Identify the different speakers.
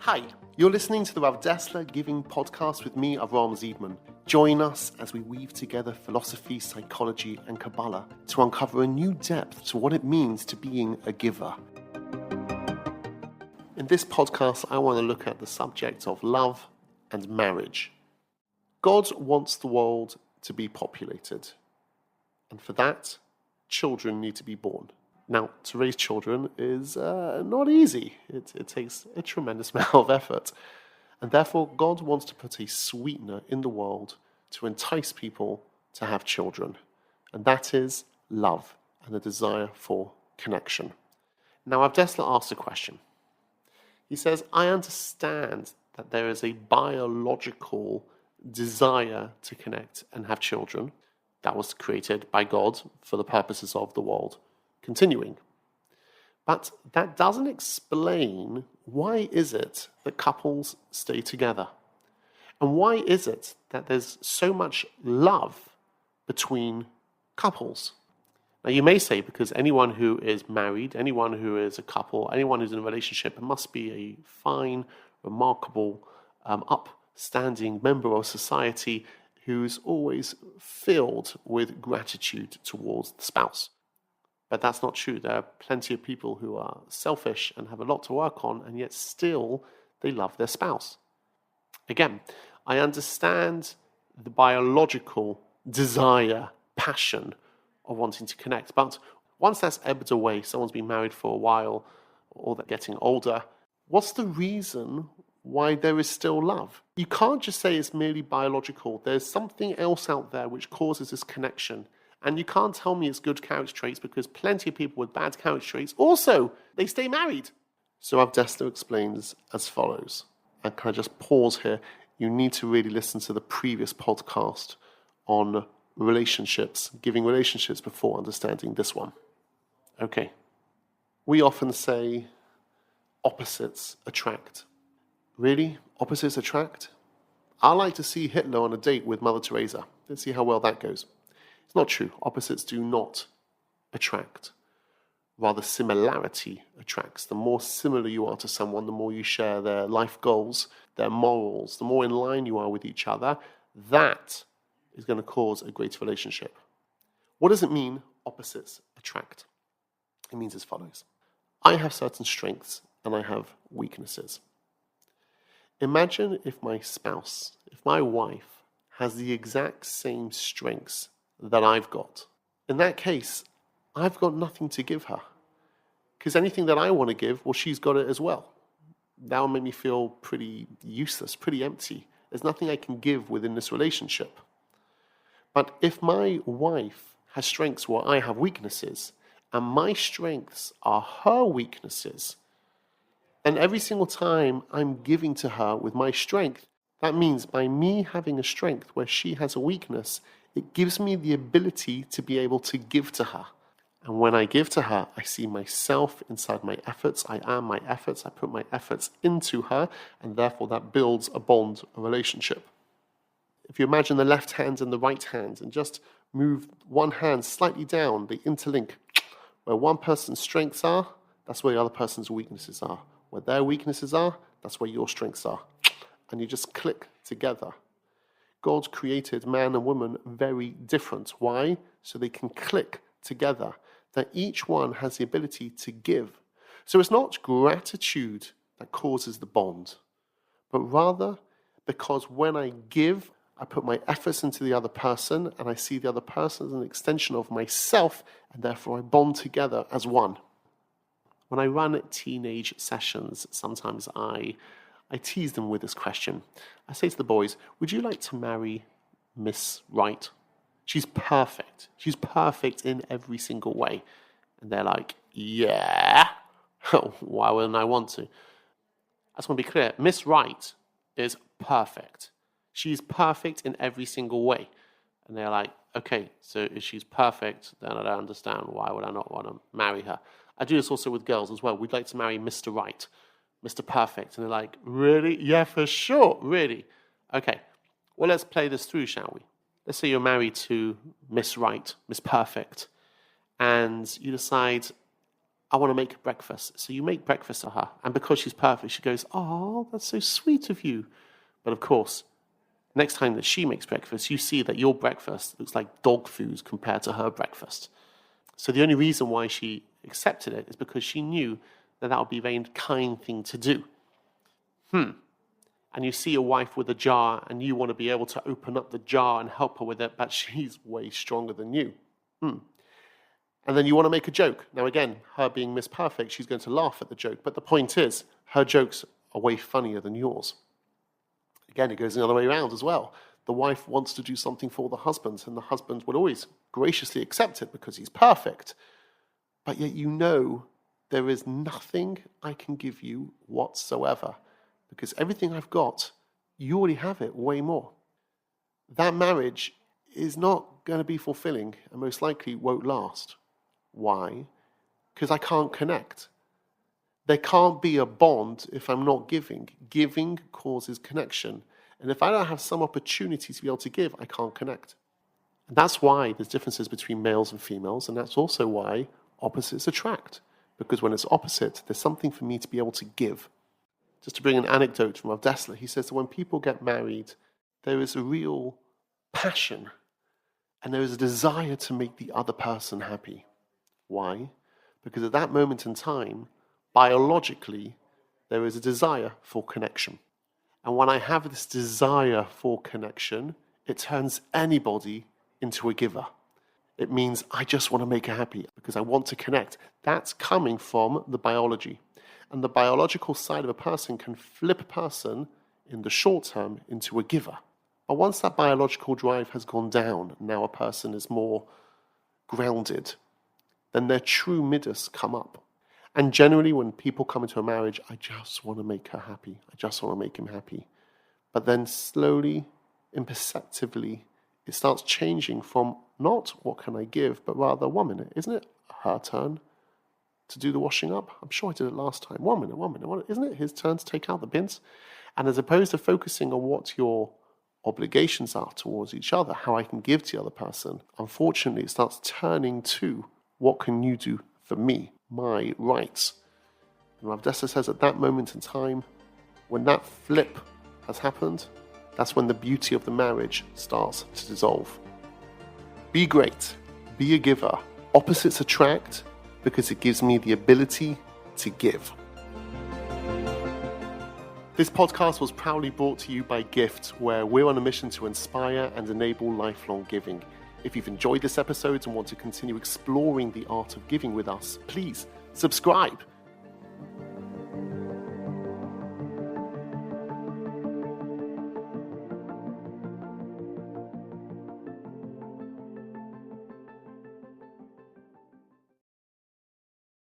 Speaker 1: Hi, you're listening to the Rav Dessler Giving Podcast with me, Avram Ziedman. Join us as we weave together philosophy, psychology, and Kabbalah to uncover a new depth to what it means to being a giver. In this podcast, I want to look at the subject of love and marriage. God wants the world to be populated, and for that, children need to be born. Now, to raise children is not easy. It takes a tremendous amount of effort. And therefore, God wants to put a sweetener in the world to entice people to have children. And that is love and a desire for connection. Now, Avdesla asked a question. He says, I understand that there is a biological desire to connect and have children that was created by God for the purposes of the world continuing. But that doesn't explain why is it that couples stay together? And why is it that there's so much love between couples? Now you may say because anyone who is married, anyone who is a couple, anyone who's in a relationship must be a fine, remarkable, upstanding member of society who's always filled with gratitude towards the spouse. But that's not true. There are plenty of people who are selfish and have a lot to work on, and yet still they love their spouse. Again, I understand the biological desire, passion of wanting to connect, but once that's ebbed away, someone's been married for a while, or they're getting older, what's the reason why there is still love? You can't just say it's merely biological. There's something else out there which causes this connection. And you can't tell me it's good character traits because plenty of people with bad character traits also, they stay married. So Avdesla explains as follows. And can I just pause here? You need to really listen to the previous podcast on relationships, giving relationships before understanding this one. Okay. We often say opposites attract. Really? Opposites attract? I like to see Hitler on a date with Mother Teresa. Let's see how well that goes. It's not true. Opposites do not attract. Rather, similarity attracts. The more similar you are to someone, the more you share their life goals, their morals, the more in line you are with each other, that is going to cause a greater relationship. What does it mean, opposites attract? It means as follows. I have certain strengths and I have weaknesses. Imagine if my spouse, if my wife, has the exact same strengths that I've got. In that case, I've got nothing to give her. Because anything that I want to give, well, she's got it as well. That will make me feel pretty useless, pretty empty. There's nothing I can give within this relationship. But if my wife has strengths where I have weaknesses, and my strengths are her weaknesses, and every single time I'm giving to her with my strength, that means by me having a strength where she has a weakness, it gives me the ability to be able to give to her. And when I give to her, I see myself inside my efforts. I am my efforts. I put my efforts into her, and therefore that builds a bond, a relationship. If you imagine the left hand and the right hand, and just move one hand slightly down, they interlink. Where one person's strengths are, that's where the other person's weaknesses are. Where their weaknesses are, that's where your strengths are. And you just click together. God created man and woman very different. Why? So they can click together. That each one has the ability to give. So it's not gratitude that causes the bond, but rather because when I give, I put my efforts into the other person and I see the other person as an extension of myself, and therefore I bond together as one. When I run teenage sessions, sometimes I tease them with this question. I say to the boys, would you like to marry Miss Right? She's perfect. She's perfect in every single way. And they're like, yeah. Why wouldn't I want to? I just want to be clear. Miss Right is perfect. She's perfect in every single way. And they're like, okay, so if she's perfect, then I don't understand. Why would I not want to marry her? I do this also with girls as well. We'd like to marry Mr. Right, Mr. Perfect. And they're like, really? Yeah, for sure. Really? Okay. Well, let's play this through, shall we? Let's say you're married to Miss Right, Miss Perfect, and you decide, I want to make breakfast. So you make breakfast for her. And because she's perfect, she goes, oh, that's so sweet of you. But of course, next time that she makes breakfast, you see that your breakfast looks like dog food compared to her breakfast. So the only reason why she accepted it is because she knew that that would be a very kind thing to do. And you see a wife with a jar and you want to be able to open up the jar and help her with it, but she's way stronger than you. And then you want to make a joke. Now again, her being Miss Perfect, she's going to laugh at the joke. But the point is, her jokes are way funnier than yours. Again, it goes the other way around as well. The wife wants to do something for the husband, and the husband will always graciously accept it because he's perfect. But yet you know there is nothing I can give you whatsoever, because everything I've got, you already have it way more. That marriage is not going to be fulfilling and most likely won't last. Why? Because I can't connect. There can't be a bond if I'm not giving. Giving causes connection. And if I don't have some opportunity to be able to give, I can't connect. And that's why there's differences between males and females, and that's also why opposites attract. Because when it's opposite, there's something for me to be able to give. Just to bring an anecdote from Rav Dessler, he says that when people get married, there is a real passion and there is a desire to make the other person happy. Why? Because at that moment in time, biologically, there is a desire for connection. And when I have this desire for connection, it turns anybody into a giver. It means I just want to make her happy because I want to connect. That's coming from the biology. And the biological side of a person can flip a person in the short term into a giver. But once that biological drive has gone down, now a person is more grounded, then their true midas come up. And generally when people come into a marriage, I just want to make her happy. I just want to make him happy. But then slowly, imperceptibly, it starts changing from not what can I give, but rather 1 minute, isn't it her turn to do the washing up? I'm sure I did it last time. 1 minute. Isn't it his turn to take out the bins? And as opposed to focusing on what your obligations are towards each other, how I can give to the other person, unfortunately it starts turning to what can you do for me, my rights. And Rav Dessler says at that moment in time, when that flip has happened, that's when the beauty of the marriage starts to dissolve. Be great. Be a giver. Opposites attract because it gives me the ability to give. This podcast was proudly brought to you by Gift, where we're on a mission to inspire and enable lifelong giving. If you've enjoyed this episode and want to continue exploring the art of giving with us, please subscribe.